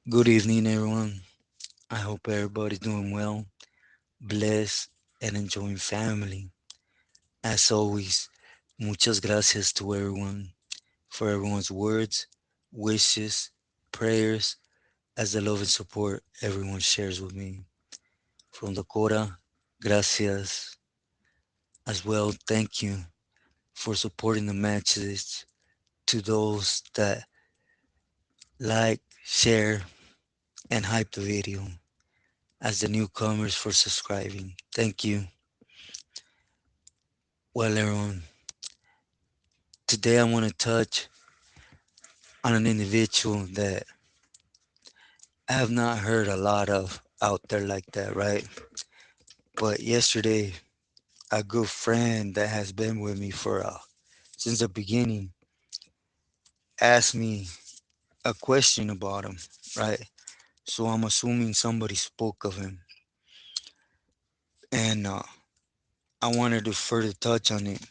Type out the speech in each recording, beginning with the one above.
Good evening, everyone. I hope everybody's doing well, blessed, and enjoying family. As always, muchas gracias to everyone for everyone's words, wishes, prayers, as the love and support everyone shares with me. From the Cora, gracias as well. Thank you for supporting the matches to those that like, share, and hype the video. As the newcomers for subscribing. Thank you. Well, everyone, today I want to touch on an individual that I have not heard a lot of out there like that, right? But yesterday, a good friend that has been with me for since the beginning asked me a question about him, right? So I'm assuming somebody spoke of him, and I wanted to further touch on it,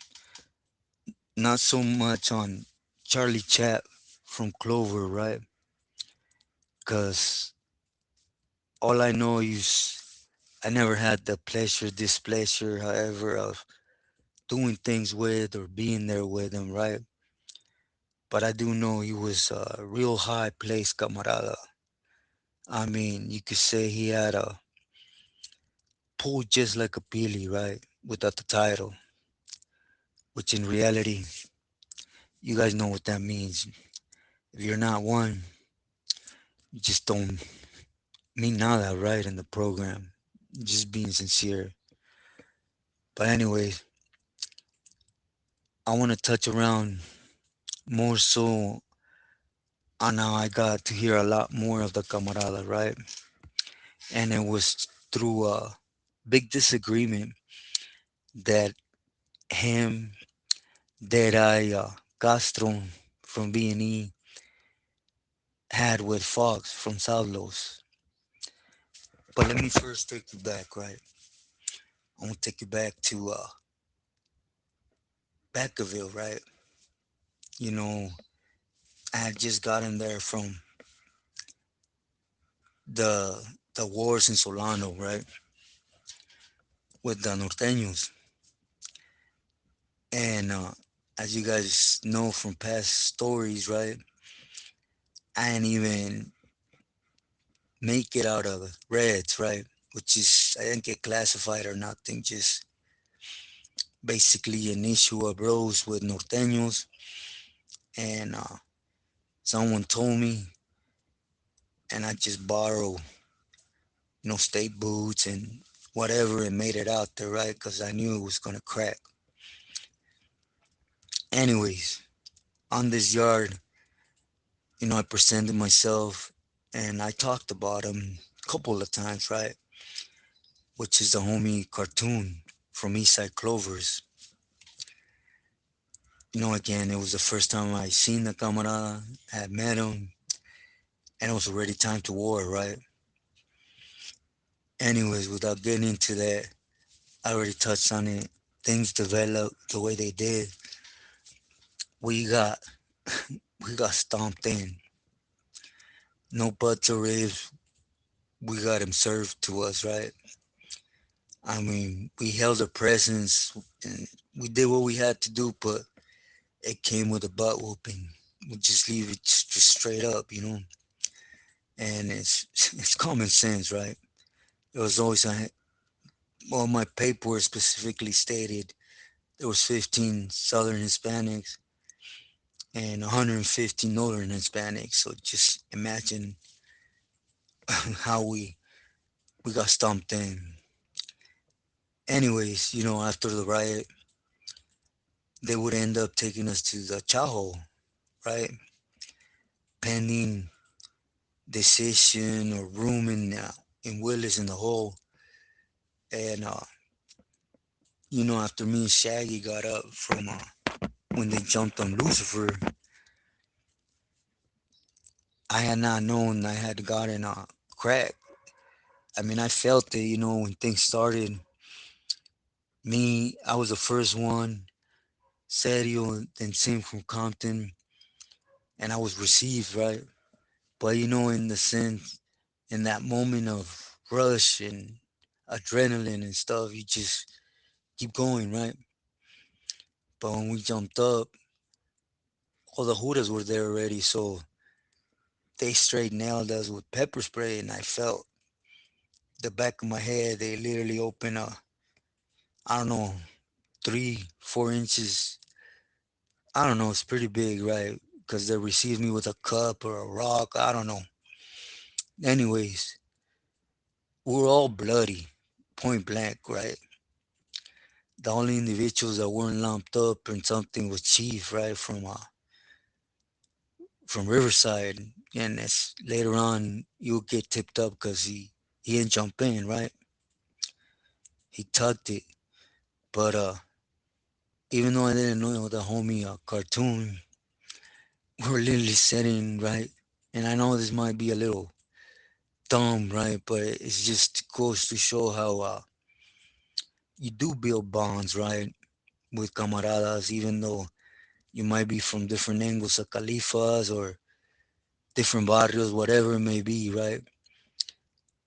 not so much on Charlie Chap from Clover, right? Because all I know is I never had the pleasure, displeasure, however, of doing things with or being there with him, right? But I do know he was a real high place camarada. I mean, you could say he had a pull just like a Pili, right? Without the title, which in reality, you guys know what that means. If you're not one, you just don't mean nada, right? In the program, just being sincere. But anyways, I want to touch around more so on how I got to hear a lot more of the camarada, right? And it was through a big disagreement that him, that Castro from B&E had with Fox from Sablos. But let me first take you back, right? I want to take you back to Vacaville, right? You know, I had just gotten there from the the wars in Solano, right? With the Norteños. And as you guys know from past stories, right? I ain't even make it out of reds, right? Which is, I didn't get classified or nothing, just basically an issue arose with Norteños. And someone told me, and I just borrowed, state boots and whatever and made it out there, right? Because I knew it was going to crack. Anyways, on this yard, I presented myself and I talked about him a couple of times, right? Which is the homie cartoon from Eastside Clovers. Again, it was the first time I seen the camarada, had met him, and it was already time to war, right? Anyways, without getting into that, I already touched on it. Things developed the way they did. We got we got stomped in. No buts or ifs. We got him served to us, right? I mean, we held a presence and we did what we had to do, but it came with a butt whooping. We just leave it just straight up. And it's it's common sense, right? It was always well, my paperwork specifically stated there was 15 Southern Hispanics and 150 Northern Hispanics. So just imagine how we got stomped in. Anyways, after the riot, they would end up taking us to the Chaho, right? Pending decision or room in Willis in the hole. And after me and Shaggy got up from when they jumped on Lucifer, I had not known I had gotten crack. I mean, I felt it, when things started. Me, I was the first one. Serio, then Sim from Compton, and I was received, right? But in the sense, in that moment of rush and adrenaline and stuff, you just keep going, right? But when we jumped up, all the hooters were there already, so they straight nailed us with pepper spray, and I felt the back of my head. They literally opened a, I don't know, 3, 4 inches. I don't know. It's pretty big, right? Because they received me with a cup or a rock. I don't know. Anyways, we were all bloody, point blank, right? The only individuals that weren't lumped up and something was Chief, right, from Riverside, and it's later on you'll get tipped up because he didn't jump in, right? He tucked it, but even though I didn't know the homie cartoon, we were literally sitting right, and I know this might be a little dumb, right, but it's just goes to show how you do build bonds, right, with camaradas, even though you might be from different angles of califas or different barrios, whatever it may be, right?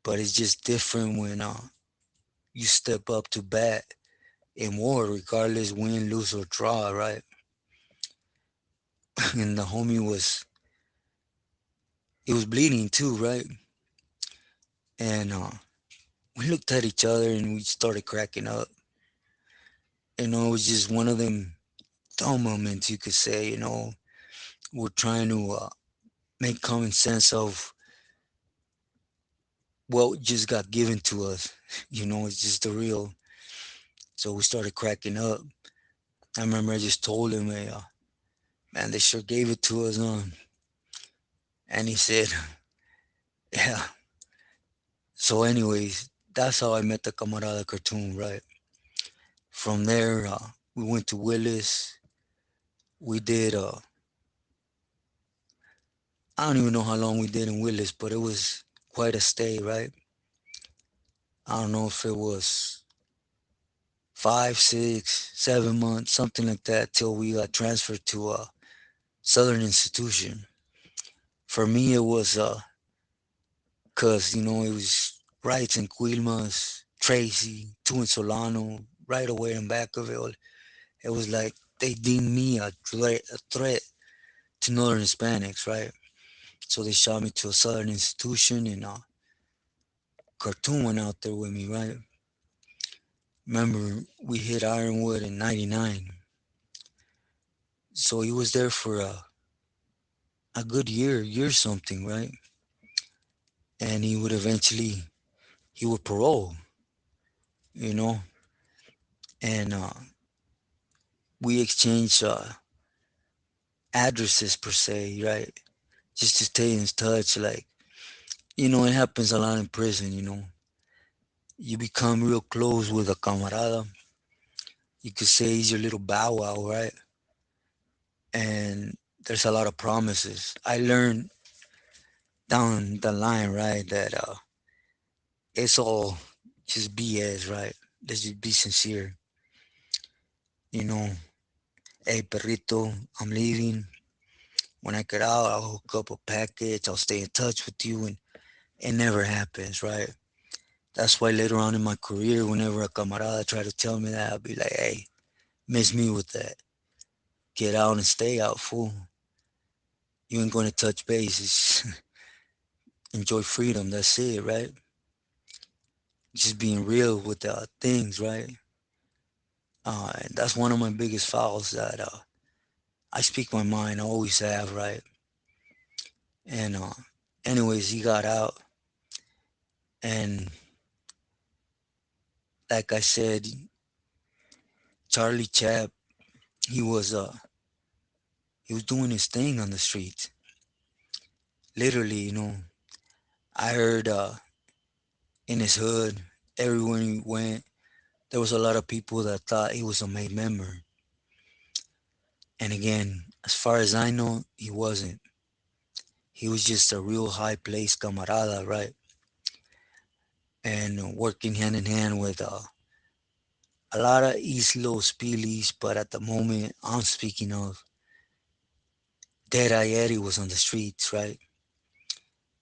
But it's just different when you step up to bat in war, regardless win, lose, or draw, right? And the homie he was bleeding too, right? And we looked at each other and we started cracking up. It was just one of them dumb moments, you could say. We're trying to make common sense of what just got given to us. It's just the real. So we started cracking up. I remember I just told him, hey, man, they sure gave it to us, huh? And he said, yeah. So, anyways, that's how I met the Camarada cartoon, right? From there, we went to Willis. We did, I don't even know how long we did in Willis, but it was quite a stay, right? I don't know if it was 5, 6, 7 months, something like that, till we got transferred to a Southern institution. For me, it was because, it was riots in Quilmas, Tracy, two in Solano, right away in Vacaville. It was like they deemed me a threat to Northern Hispanics, right? So they shot me to a Southern institution, and Cartoon went out there with me, right? Remember, we hit Ironwood in '99, so he was there for a good year something, right? And he would parole, you know, and we exchanged addresses per se, right? Just to stay in touch, like it happens a lot in prison. You become real close with a camarada. You could say he's your little bow wow, right? And there's a lot of promises. I learned down the line, right, that it's all just BS, right? Let's just be sincere. You know, hey, perrito, I'm leaving. When I get out, I'll hook up a package. I'll stay in touch with you. And it never happens, right? That's why later on in my career, whenever a camarada try to tell me that, I'll be like, hey, miss me with that. Get out and stay out, fool. You ain't going to touch bases. Enjoy freedom. That's it, right? Just being real with the things, right? And that's one of my biggest fouls that I speak my mind. I always have, right? And anyways, he got out, and like I said, Charlie Chap, he was uh he was doing his thing on the street. Literally, I heard in his hood, everywhere he went, there was a lot of people that thought he was a made member. And again, as far as I know, he wasn't. He was just a real high placed camarada, right? And working hand in hand with a lot of East Los Pilis, but at the moment I'm speaking of, Dead Ayeri was on the streets, right?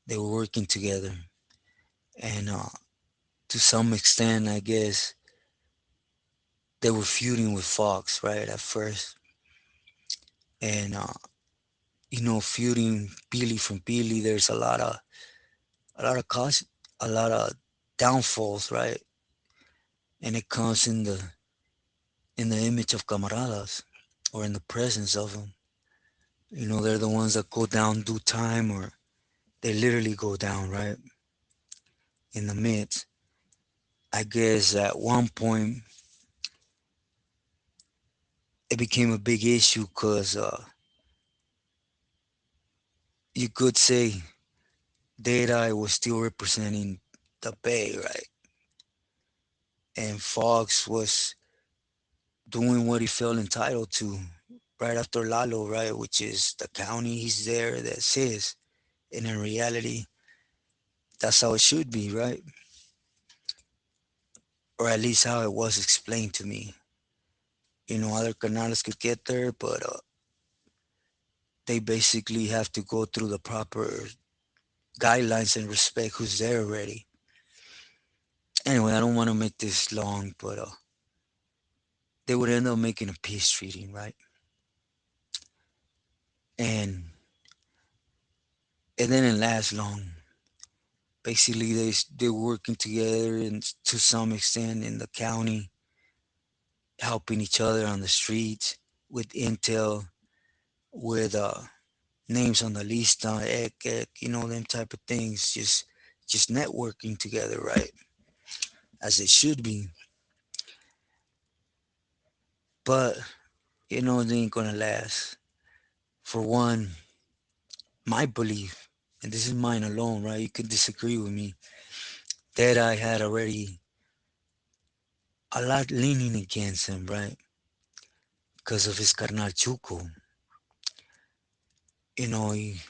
They were working together, and to some extent, I guess they were feuding with Fox right at first, and feuding Pili from Pili. There's a lot of cost, a lot of downfalls, right? And it comes in the image of camaradas or in the presence of them. They're the ones that go down due time, or they literally go down, right? In the midst. I guess at one point it became a big issue because you could say Data was still representing the Bay, right? And Fox was doing what he felt entitled to right after Lalo, right? Which is the county he's there, that's his. And in reality, that's how it should be, right? Or at least how it was explained to me. Other canales could get there, but they basically have to go through the proper guidelines and respect who's there already. Anyway, I don't want to make this long, but they would end up making a peace treaty, right? And it didn't last long. Basically, they were working together and to some extent in the county, helping each other on the streets with intel, with names on the lista, them type of things. Just networking together, right? As it should be. But it ain't gonna last. For one, my belief, and this is mine alone, right? You could disagree with me, that I had already a lot leaning against him, right? Because of his carnal Chuco. You know, he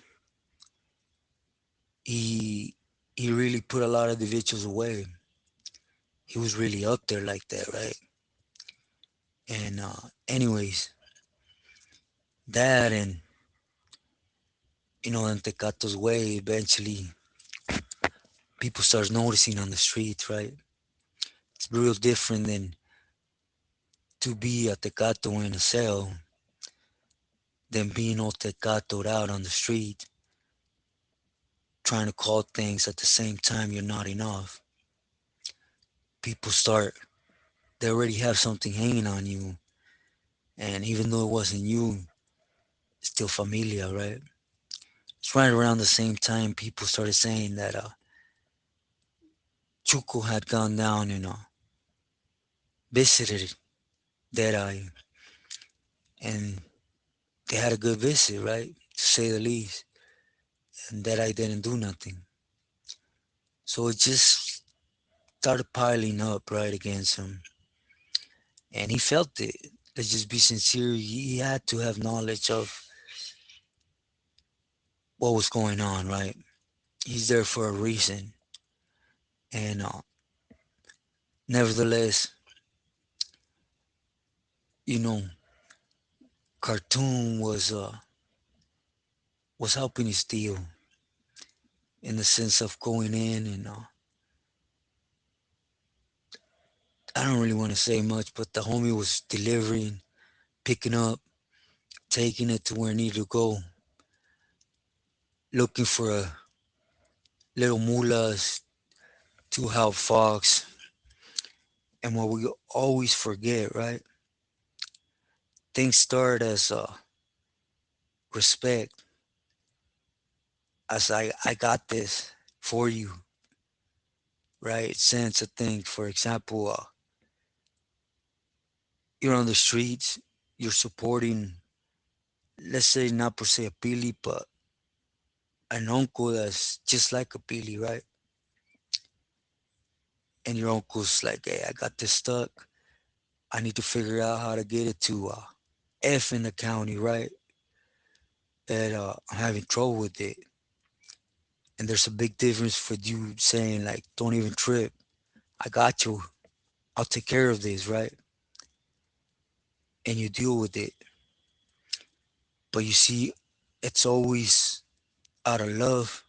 he really put a lot of individuals away. He was really up there like that, right? And anyways, that and in Tecato's way, eventually people start noticing on the street, right? It's real different than to be a Tecato in a cell than being all Tecatoed out on the street, trying to call things at the same time you're not enough. People start, they already have something hanging on you, and even though it wasn't you, it's still familia, right? It's right around the same time people started saying that Chuco had gone down and visited Deadeye, and they had a good visit, right? To say the least. And Deadeye didn't do nothing. So it just started piling up right against him. And he felt it. Let's just be sincere. He had to have knowledge of what was going on, right? He's there for a reason. And nevertheless, you know, Cartoon was helping his deal in the sense of going in and I don't really want to say much, but the homie was delivering, picking up, taking it to where it needed to go, looking for a little mulas to help Fox. And what we always forget, right? Things start as respect, as I got this for you, right? Sense of things. For example, you're on the streets, you're supporting, let's say not per se a Pili, but an uncle that's just like a Pili, right? And your uncle's like, hey, I got this stuck. I need to figure out how to get it to F in the county, right? That I'm having trouble with it. And there's a big difference for you saying like, don't even trip. I got you. I'll take care of this, right? And you deal with it. But you see, it's always out of love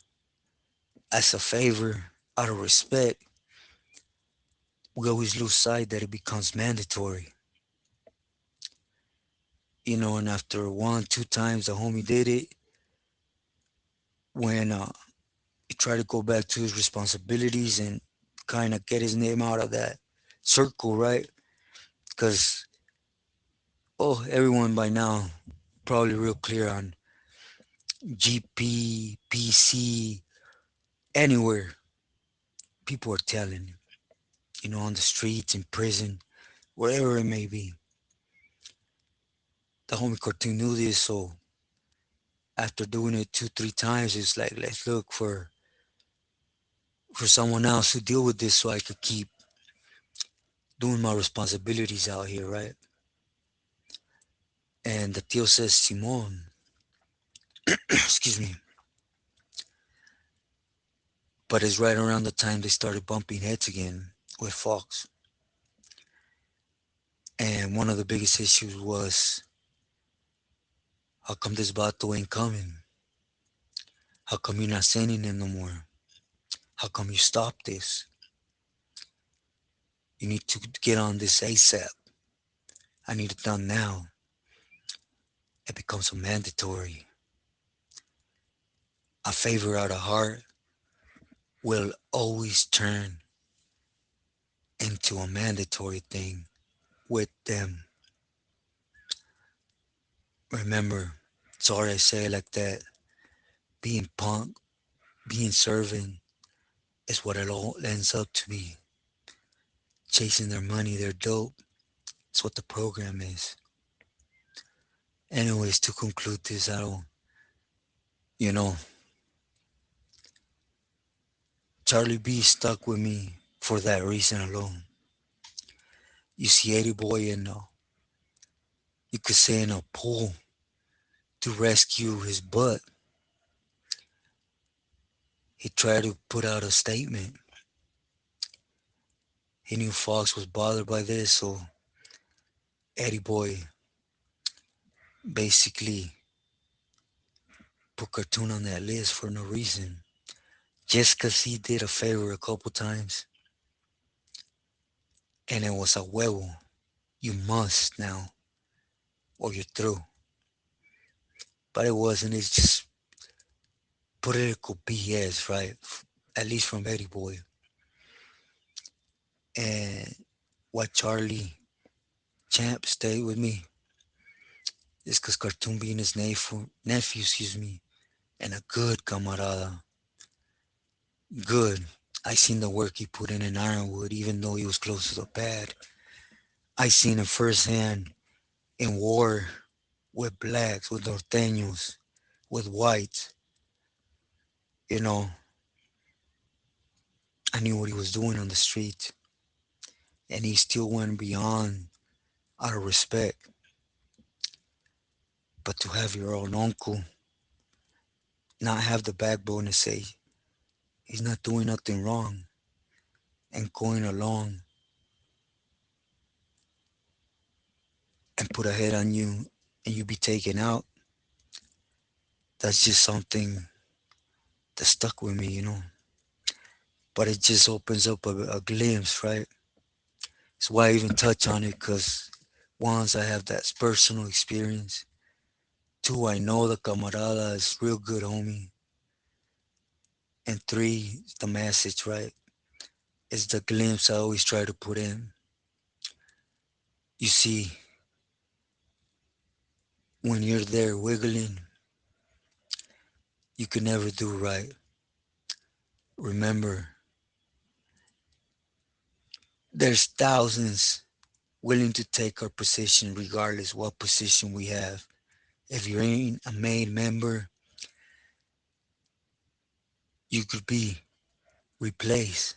as a favor, out of respect, we always lose sight that it becomes mandatory. And after one, two times the homie did it, when he tried to go back to his responsibilities and kind of get his name out of that circle, right? Because, oh, everyone by now probably real clear on GP, PC, anywhere. People are telling, on the streets, in prison, wherever it may be. The homie cartoon knew this, so after doing it two, three times, it's like, let's look for someone else to deal with this so I could keep doing my responsibilities out here, right? And the tío says, Simon, excuse me, but it's right around the time they started bumping heads again with Fox. And one of the biggest issues was, how come this vato ain't coming? How come you're not sending him no more? How come you stopped this? You need to get on this ASAP. I need it done now. It becomes a mandatory. A favor out of heart will always turn into a mandatory thing with them. Remember, sorry I say it like that, being punk, being servant is what it all ends up to be. Chasing their money, their dope. It's what the program is. Anyways, to conclude this, I don't, you know, Charlie B stuck with me for that reason alone. You see 80 Boy you could say in a pool to rescue his butt. He tried to put out a statement. He knew Fox was bothered by this, so Eddie Boy basically put Cartoon on that list for no reason. Just because he did a favor a couple times, and it was a huevo. You must now, or you're through. But it wasn't. It's just political BS, right? At least from Eddie Boy. And what Charlie Champ stayed with me is because Cartoon being his nephew, and a good camarada. Good. I seen the work he put in Ironwood, even though he was close to the pad. I seen him firsthand in war with blacks, with norteños, with whites. You know, I knew what he was doing on the street, and he still went beyond out of respect. But to have your own uncle not have the backbone to say he's not doing nothing wrong and going along and put a head on you and you be taken out, that's just something that stuck with me. But it just opens up a glimpse, right? It's why I even touch on it because once I have that personal experience. Two, I know the camarada is real good, homie. And three, the message, right? It's the glimpse I always try to put in. You see, when you're there wiggling, you can never do right. Remember, there's thousands willing to take our position regardless what position we have. If you ain't a main member, you could be replaced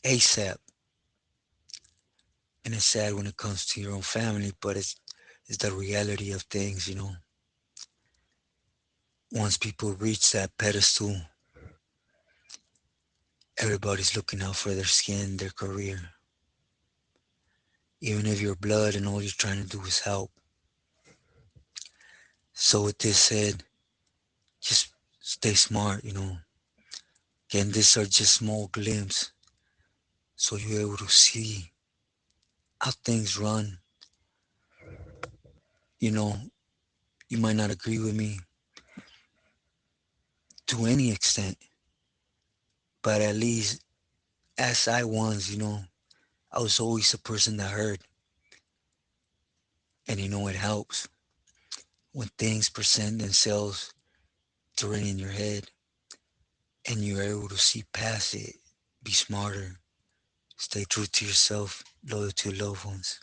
ASAP. And it's sad when it comes to your own family, but it's the reality of things. Once people reach that pedestal, everybody's looking out for their skin, their career. Even if you're blood and all you're trying to do is help. So with this said, just stay smart. Again, these are just small glimpses, so you're able to see how things run. You know, you might not agree with me to any extent, but at least as I was, I was always a person that heard. And it helps when things present themselves during in your head and you're able to see past it, be smarter, stay true to yourself, loyal to your loved ones.